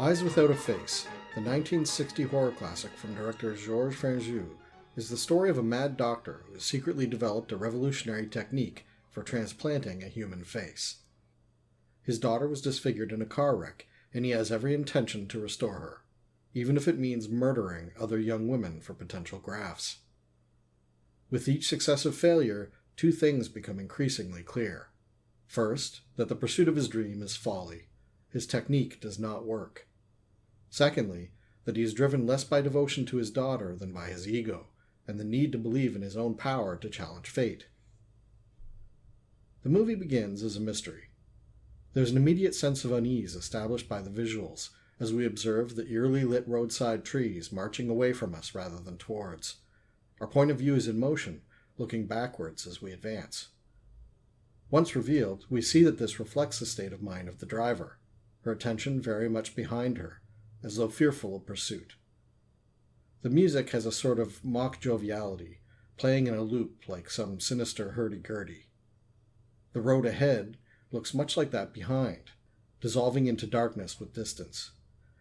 Eyes Without a Face, the 1960 horror classic from director Georges Franju, is the story of a mad doctor who has secretly developed a revolutionary technique for transplanting a human face. His daughter was disfigured in a car wreck, and he has every intention to restore her, even if it means murdering other young women for potential grafts. With each successive failure, two things become increasingly clear. First, that the pursuit of his dream is folly. His technique does not work. Secondly, that he is driven less by devotion to his daughter than by his ego, and the need to believe in his own power to challenge fate. The movie begins as a mystery. There's an immediate sense of unease established by the visuals, as we observe the eerily lit roadside trees marching away from us rather than towards. Our point of view is in motion, looking backwards as we advance. Once revealed, we see that this reflects the state of mind of the driver, her attention very much behind her, as though fearful of pursuit. The music has a sort of mock joviality, playing in a loop like some sinister hurdy-gurdy. The road ahead looks much like that behind, dissolving into darkness with distance.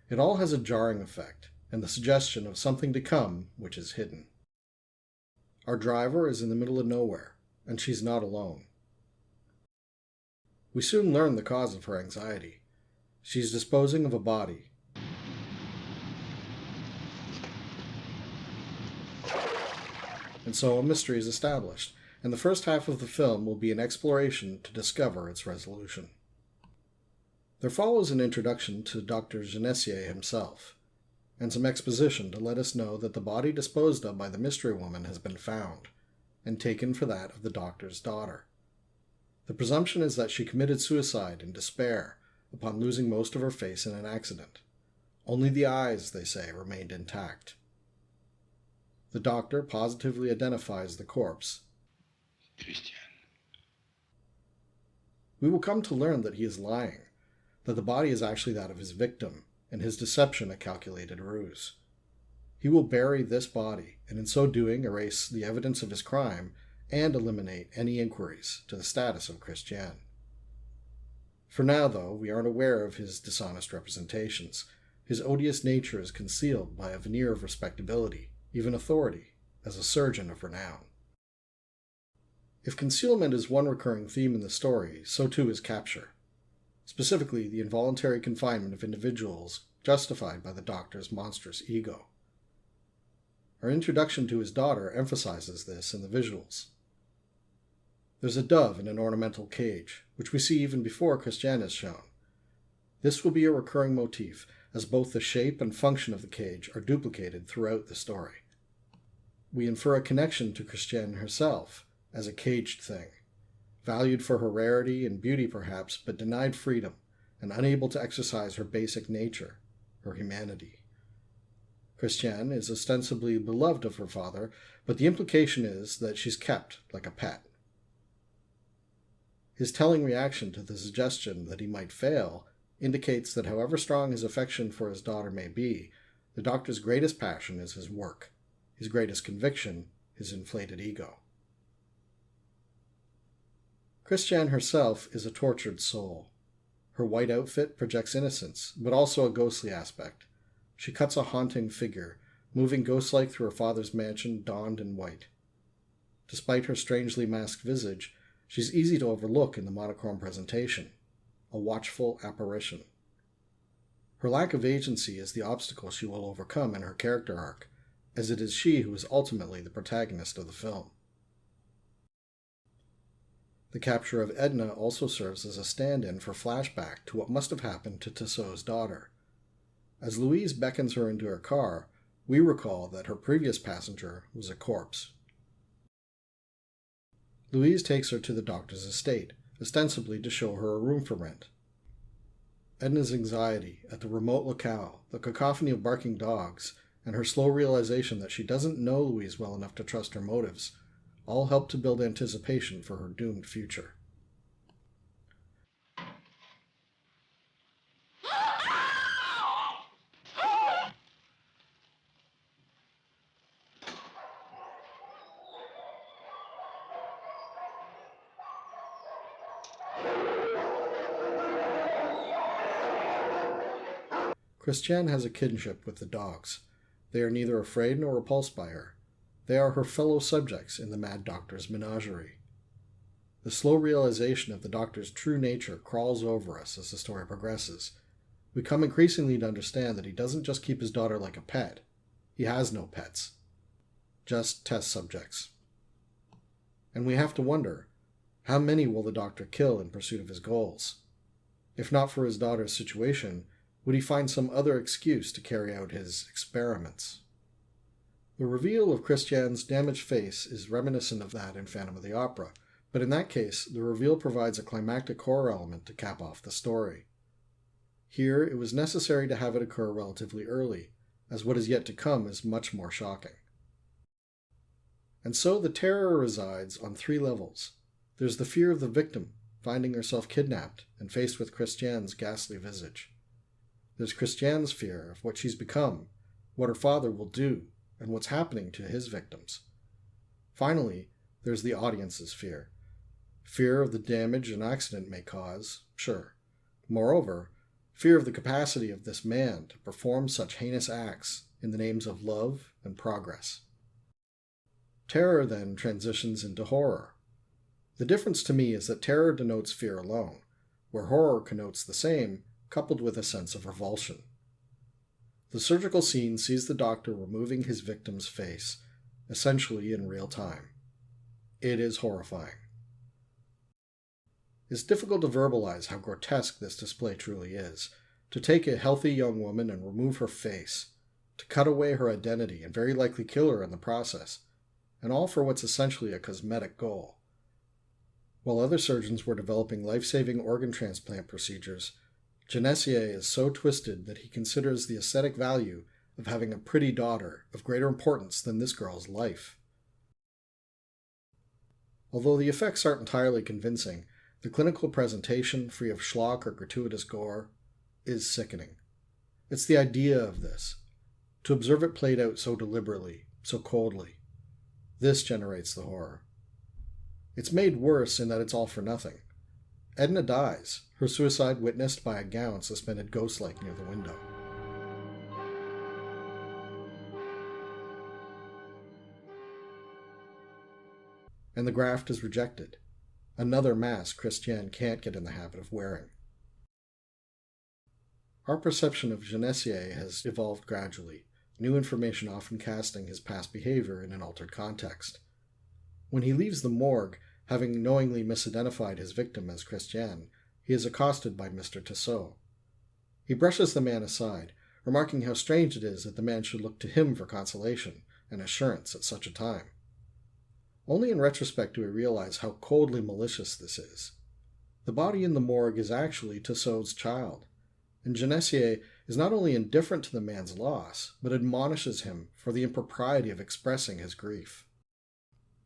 It all has a jarring effect, and the suggestion of something to come which is hidden. Our driver is in the middle of nowhere, and she's not alone. We soon learn the cause of her anxiety. She's disposing of a body. And so a mystery is established, and the first half of the film will be an exploration to discover its resolution. There follows an introduction to Dr. Genessier himself, and some exposition to let us know that the body disposed of by the mystery woman has been found, and taken for that of the doctor's daughter. The presumption is that she committed suicide in despair upon losing most of her face in an accident. Only the eyes, they say, remained intact. The doctor positively identifies the corpse. Christian. We will come to learn that he is lying, that the body is actually that of his victim, and his deception a calculated ruse. He will bury this body, and in so doing erase the evidence of his crime and eliminate any inquiries to the status of Christian. For now, though, we aren't aware of his dishonest representations. His odious nature is concealed by a veneer of respectability, even authority, as a surgeon of renown. If concealment is one recurring theme in the story, so too is capture. Specifically, the involuntary confinement of individuals justified by the doctor's monstrous ego. Our introduction to his daughter emphasizes this in the visuals. There's a dove in an ornamental cage, which we see even before Christian is shown. This will be a recurring motif, as both the shape and function of the cage are duplicated throughout the story. We infer a connection to Christian herself, as a caged thing, valued for her rarity and beauty perhaps, but denied freedom, and unable to exercise her basic nature, her humanity. Christian is ostensibly beloved of her father, but the implication is that she's kept like a pet. His telling reaction to the suggestion that he might fail indicates that however strong his affection for his daughter may be, the doctor's greatest passion is his work, his greatest conviction, his inflated ego. Christian herself is a tortured soul. Her white outfit projects innocence, but also a ghostly aspect. She cuts a haunting figure, moving ghost-like through her father's mansion donned in white. Despite her strangely masked visage, she's easy to overlook in the monochrome presentation, a watchful apparition. Her lack of agency is the obstacle she will overcome in her character arc, as it is she who is ultimately the protagonist of the film. The capture of Edna also serves as a stand-in for flashback to what must have happened to Tissot's daughter. As Louise beckons her into her car, we recall that her previous passenger was a corpse. Louise takes her to the doctor's estate, ostensibly to show her a room for rent. Edna's anxiety at the remote locale, the cacophony of barking dogs, and her slow realization that she doesn't know Louise well enough to trust her motives, all help to build anticipation for her doomed future. Christiane has a kinship with the dogs. They are neither afraid nor repulsed by her. They are her fellow subjects in the Mad Doctor's menagerie. The slow realization of the Doctor's true nature crawls over us as the story progresses. We come increasingly to understand that he doesn't just keep his daughter like a pet. He has no pets. Just test subjects. And we have to wonder, how many will the Doctor kill in pursuit of his goals? If not for his daughter's situation, would he find some other excuse to carry out his experiments? The reveal of Christiane's damaged face is reminiscent of that in Phantom of the Opera, but in that case, the reveal provides a climactic horror element to cap off the story. Here, it was necessary to have it occur relatively early, as what is yet to come is much more shocking. And so the terror resides on 3 levels. There's the fear of the victim, finding herself kidnapped and faced with Christiane's ghastly visage. There's Christiane's fear of what she's become, what her father will do, and what's happening to his victims. Finally, there's the audience's fear. Fear of the damage an accident may cause, sure. Moreover, fear of the capacity of this man to perform such heinous acts in the names of love and progress. Terror then transitions into horror. The difference to me is that terror denotes fear alone, where horror connotes the same, coupled with a sense of revulsion. The surgical scene sees the Doctor removing his victim's face, essentially in real time. It is horrifying. It's difficult to verbalize how grotesque this display truly is. To take a healthy young woman and remove her face, to cut away her identity and very likely kill her in the process, and all for what's essentially a cosmetic goal. While other surgeons were developing life-saving organ transplant procedures, Genessier is so twisted that he considers the aesthetic value of having a pretty daughter of greater importance than this girl's life. Although the effects aren't entirely convincing, the clinical presentation, free of schlock or gratuitous gore, is sickening. It's the idea of this, to observe it played out so deliberately, so coldly. This generates the horror. It's made worse in that it's all for nothing. Edna dies, her suicide witnessed by a gown suspended ghost-like near the window. And the graft is rejected. Another mask Christiane can't get in the habit of wearing. Our perception of Genessier has evolved gradually, new information often casting his past behavior in an altered context. When he leaves the morgue, having knowingly misidentified his victim as Christiane, he is accosted by Mr. Tissot. He brushes the man aside, remarking how strange it is that the man should look to him for consolation and assurance at such a time. Only in retrospect do we realize how coldly malicious this is. The body in the morgue is actually Tissot's child, and Genessier is not only indifferent to the man's loss, but admonishes him for the impropriety of expressing his grief.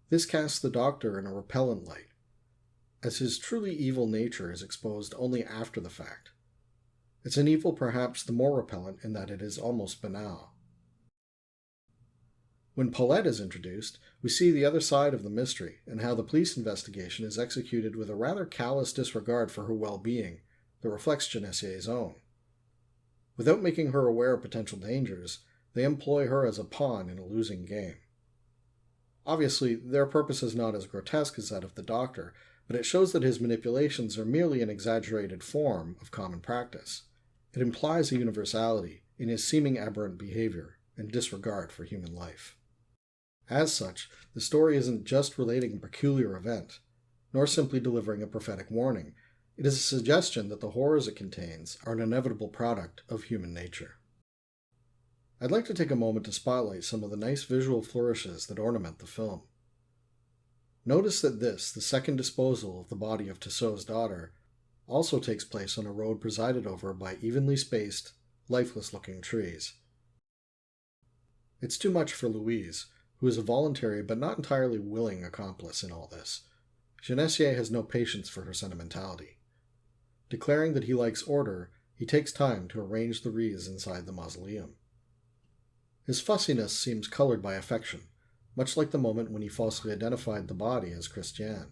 This casts the Doctor in a repellent light, as his truly evil nature is exposed only after the fact. It's an evil perhaps the more repellent in that it is almost banal. When Paulette is introduced, we see the other side of the mystery and how the police investigation is executed with a rather callous disregard for her well-being that reflects Genessier's own. Without making her aware of potential dangers, they employ her as a pawn in a losing game. Obviously, their purpose is not as grotesque as that of the Doctor, but it shows that his manipulations are merely an exaggerated form of common practice. It implies a universality in his seeming aberrant behavior and disregard for human life. As such, the story isn't just relating a peculiar event, nor simply delivering a prophetic warning. It is a suggestion that the horrors it contains are an inevitable product of human nature. I'd like to take a moment to spotlight some of the nice visual flourishes that ornament the film. Notice that this, the second disposal of the body of Tissot's daughter, also takes place on a road presided over by evenly spaced, lifeless-looking trees. It's too much for Louise, who is a voluntary but not entirely willing accomplice in all this. Genessier has no patience for her sentimentality. Declaring that he likes order, he takes time to arrange the wreaths inside the mausoleum. His fussiness seems colored by affection, much like the moment when he falsely identified the body as Christiane.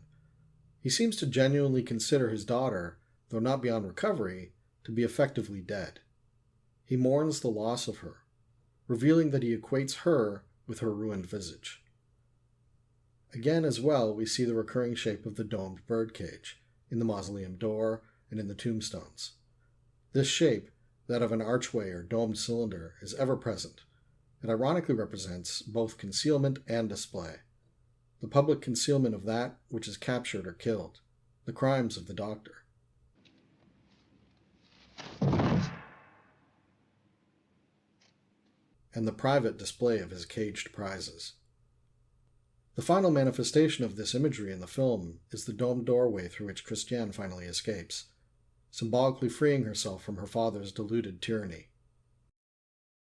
He seems to genuinely consider his daughter, though not beyond recovery, to be effectively dead. he mourns the loss of her, revealing that he equates her with her ruined visage. Again as well, we see the recurring shape of the domed birdcage, in the mausoleum door and in the tombstones. This shape, that of an archway or domed cylinder, is ever present. It ironically represents both concealment and display. The public concealment of that which is captured or killed, the crimes of the doctor. And the private display of his caged prizes. The final manifestation of this imagery in the film is the domed doorway through which Christiane finally escapes, symbolically freeing herself from her father's deluded tyranny.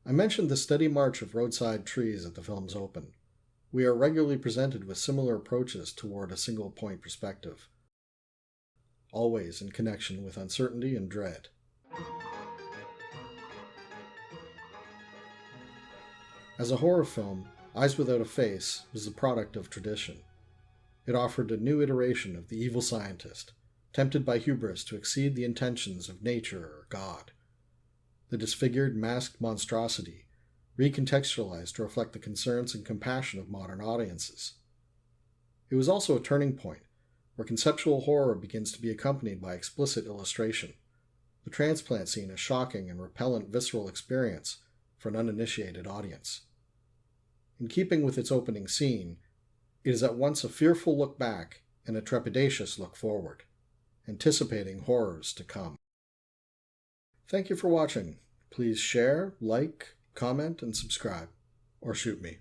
I mentioned the steady march of roadside trees at the film's open. We are regularly presented with similar approaches toward a single-point perspective, always in connection with uncertainty and dread. As a horror film, Eyes Without a Face was the product of tradition. It offered a new iteration of the evil scientist, tempted by hubris to exceed the intentions of nature or God. The disfigured, masked monstrosity, recontextualized to reflect the concerns and compassion of modern audiences. It was also a turning point, where conceptual horror begins to be accompanied by explicit illustration, the transplant scene a shocking and repellent visceral experience for an uninitiated audience. In keeping with its opening scene, it is at once a fearful look back and a trepidatious look forward, anticipating horrors to come. Thank you for watching. Please share, like, comment, and subscribe, or shoot me.